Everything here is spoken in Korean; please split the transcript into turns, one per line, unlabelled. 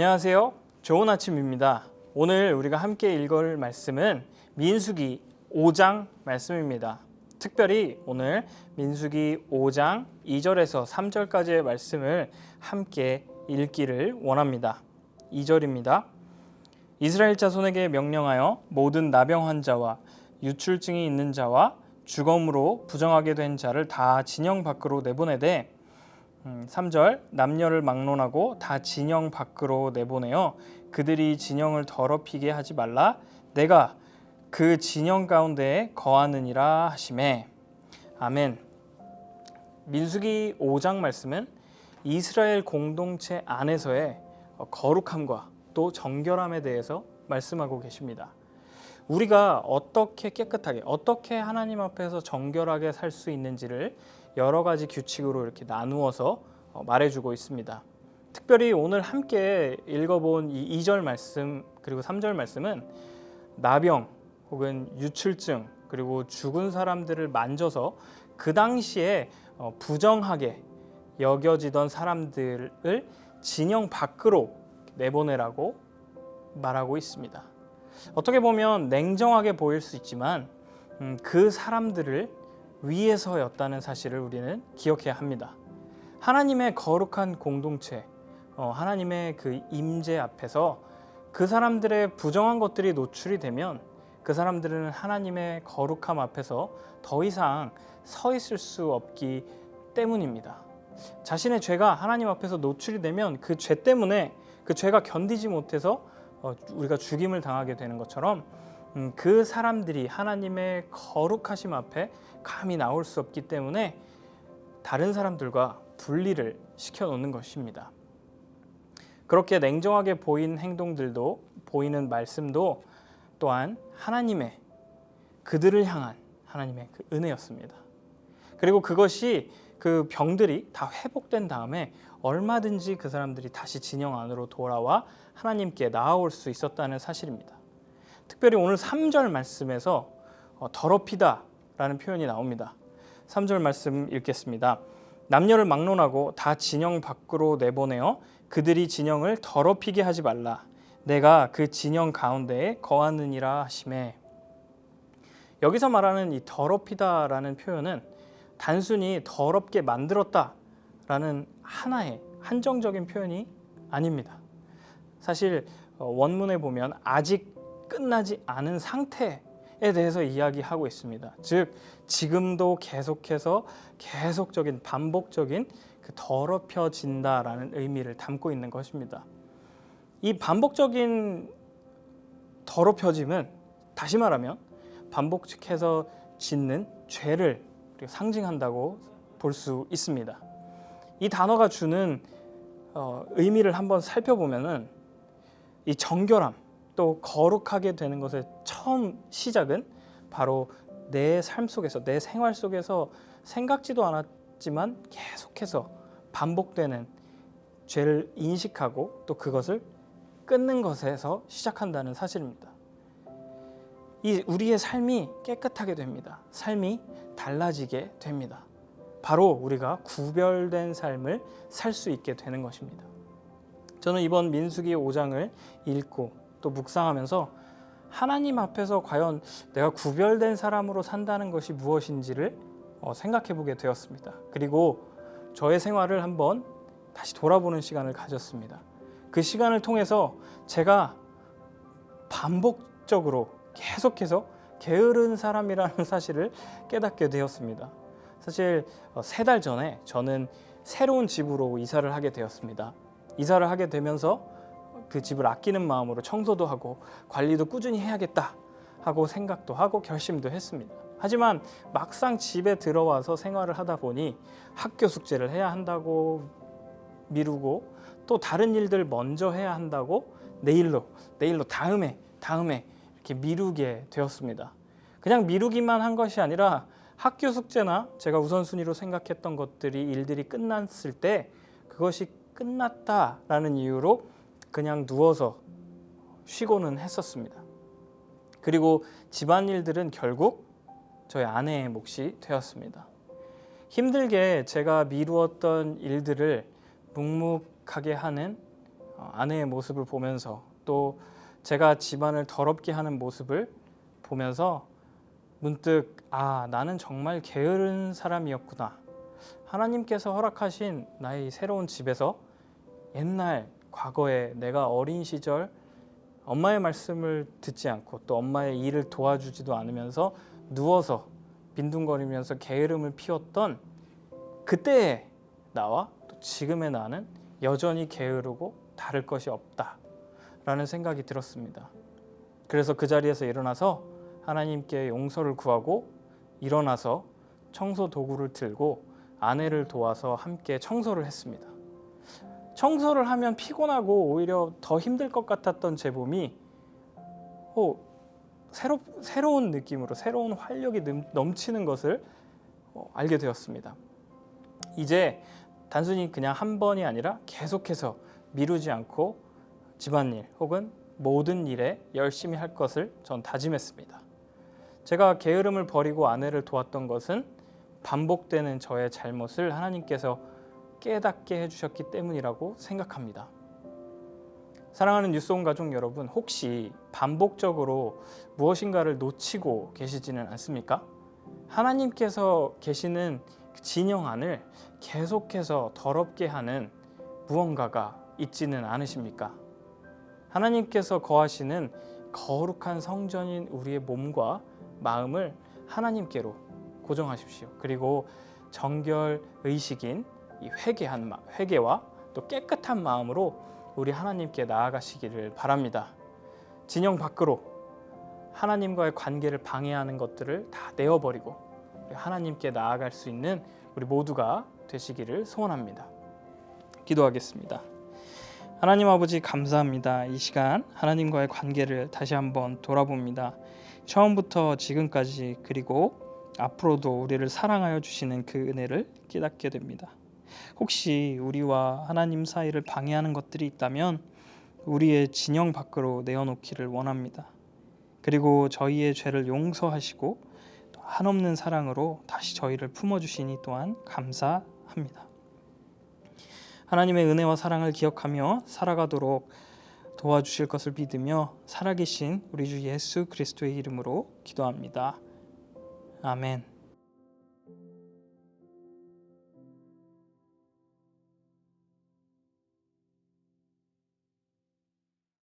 안녕하세요. 좋은 아침입니다. 오늘 우리가 함께 읽을 말씀은 민수기 5장 말씀입니다. 특별히 오늘 민수기 5장 2절에서 3절까지의 말씀을 함께 읽기를 원합니다. 2절입니다. 이스라엘 자손에게 명령하여 모든 나병 환자와 유출증이 있는 자와 죽음으로 부정하게 된 자를 다 진영 밖으로 내보내되 3절 남녀를 막론하고 다 진영 밖으로 내보내어 그들이 진영을 더럽히게 하지 말라. 내가 그 진영 가운데에 거하느니라 하시매. 아멘. 민수기 5장 말씀은 이스라엘 공동체 안에서의 거룩함과 또 정결함에 대해서 말씀하고 계십니다. 우리가 어떻게 깨끗하게, 어떻게 하나님 앞에서 정결하게 살 수 있는지를 여러 가지 규칙으로 이렇게 나누어서 말해주고 있습니다. 특별히 오늘 함께 읽어본 이 2절 말씀 그리고 3절 말씀은 나병 혹은 유출증 그리고 죽은 사람들을 만져서 그 당시에 부정하게 여겨지던 사람들을 진영 밖으로 내보내라고 말하고 있습니다. 어떻게 보면 냉정하게 보일 수 있지만 그 사람들을 위해서였다는 사실을 우리는 기억해야 합니다. 하나님의 거룩한 공동체, 하나님의 그 임재 앞에서 그 사람들의 부정한 것들이 노출이 되면 그 사람들은 하나님의 거룩함 앞에서 더 이상 서 있을 수 없기 때문입니다. 자신의 죄가 하나님 앞에서 노출이 되면 그 죄 때문에 그 죄가 견디지 못해서 우리가 죽임을 당하게 되는 것처럼 그 사람들이 하나님의 거룩하심 앞에 감히 나올 수 없기 때문에 다른 사람들과 분리를 시켜놓는 것입니다. 그렇게 냉정하게 보인 행동들도 보이는 말씀도 또한 하나님의 그들을 향한 하나님의 그 은혜였습니다. 그리고 그것이 그 병들이 다 회복된 다음에 얼마든지 그 사람들이 다시 진영 안으로 돌아와 하나님께 나아올 수 있었다는 사실입니다. 특별히 오늘 3절 말씀에서 더럽히다 라는 표현이 나옵니다. 3절 말씀 읽겠습니다. 남녀를 막론하고 다 진영 밖으로 내보내어 그들이 진영을 더럽히게 하지 말라. 내가 그 진영 가운데에 거하느니라 하시매. 여기서 말하는 이 더럽히다 라는 표현은 단순히 더럽게 만들었다 라는 하나의 한정적인 표현이 아닙니다. 사실 원문에 보면 아직 끝나지 않은 상태에 대해서 이야기하고 있습니다. 즉 지금도 계속해서 계속적인 반복적인 그 더럽혀진다라는 의미를 담고 있는 것입니다. 이 반복적인 더럽혀짐은 다시 말하면 반복해서 짓는 죄를 상징한다고 볼 수 있습니다. 이 단어가 주는 의미를 한번 살펴보면은 이 정결함 또 거룩하게 되는 것의 처음 시작은 바로 내 삶 속에서 내 생활 속에서 생각지도 않았지만 계속해서 반복되는 죄를 인식하고 또 그것을 끊는 것에서 시작한다는 사실입니다. 우리의 삶이 깨끗하게 됩니다. 삶이 달라지게 됩니다. 바로 우리가 구별된 삶을 살 수 있게 되는 것입니다. 저는 이번 민수기 5장을 읽고 또 묵상하면서 하나님 앞에서 과연 내가 구별된 사람으로 산다는 것이 무엇인지를 생각해 보게 되었습니다. 그리고 저의 생활을 한번 다시 돌아보는 시간을 가졌습니다. 그 시간을 통해서 제가 반복적으로 계속해서 게으른 사람이라는 사실을 깨닫게 되었습니다. 사실 3달 전에 저는 새로운 집으로 이사를 하게 되었습니다. 이사를 하게 되면서 그 집을 아끼는 마음으로 청소도 하고 관리도 꾸준히 해야겠다 하고 생각도 하고 결심도 했습니다. 하지만 막상 집에 들어와서 생활을 하다 보니 학교 숙제를 해야 한다고 미루고 또 다른 일들 먼저 해야 한다고 내일로 다음에 이렇게 미루게 되었습니다. 그냥 미루기만 한 것이 아니라 학교 숙제나 제가 우선순위로 생각했던 일들이 끝났을 때 그것이 끝났다라는 이유로 그냥 누워서 쉬고는 했었습니다. 그리고 집안일들은 결국 저희 아내의 몫이 되었습니다. 힘들게 제가 미루었던 일들을 묵묵하게 하는 아내의 모습을 보면서 또 제가 집안을 더럽게 하는 모습을 보면서 문득 나는 정말 게으른 사람이었구나. 하나님께서 허락하신 나의 새로운 집에서 옛날 과거에 내가 어린 시절 엄마의 말씀을 듣지 않고 또 엄마의 일을 도와주지도 않으면서 누워서 빈둥거리면서 게으름을 피웠던 그때의 나와 또 지금의 나는 여전히 게으르고 다를 것이 없다라는 생각이 들었습니다. 그래서 그 자리에서 일어나서 하나님께 용서를 구하고 일어나서 청소 도구를 들고 아내를 도와서 함께 청소를 했습니다. 청소를 하면 피곤하고 오히려 더 힘들 것 같았던 제 몸이 새로운 느낌으로 새로운 활력이 넘치는 것을 알게 되었습니다. 이제 단순히 그냥 한 번이 아니라 계속해서 미루지 않고 집안일 혹은 모든 일에 열심히 할 것을 전 다짐했습니다. 제가 게으름을 버리고 아내를 도왔던 것은 반복되는 저의 잘못을 하나님께서 깨닫게 해주셨기 때문이라고 생각합니다. 사랑하는 뉴스온 가족 여러분, 혹시 반복적으로 무엇인가를 놓치고 계시지는 않습니까? 하나님께서 계시는 진영 안을 계속해서 더럽게 하는 무언가가 있지는 않으십니까? 하나님께서 거하시는 거룩한 성전인 우리의 몸과 마음을 하나님께로 고정하십시오. 그리고 정결 의식인 이 회개와 또 깨끗한 마음으로 우리 하나님께 나아가시기를 바랍니다. 진영 밖으로 하나님과의 관계를 방해하는 것들을 다 내어버리고 하나님께 나아갈 수 있는 우리 모두가 되시기를 소원합니다. 기도하겠습니다. 하나님 아버지, 감사합니다. 이 시간 하나님과의 관계를 다시 한번 돌아봅니다. 처음부터 지금까지 그리고 앞으로도 우리를 사랑하여 주시는 그 은혜를 깨닫게 됩니다. 혹시 우리와 하나님 사이를 방해하는 것들이 있다면 우리의 진영 밖으로 내어놓기를 원합니다. 그리고 저희의 죄를 용서하시고 한없는 사랑으로 다시 저희를 품어주시니 또한 감사합니다. 하나님의 은혜와 사랑을 기억하며 살아가도록 도와주실 것을 믿으며 살아계신 우리 주 예수 그리스도의 이름으로 기도합니다. 아멘.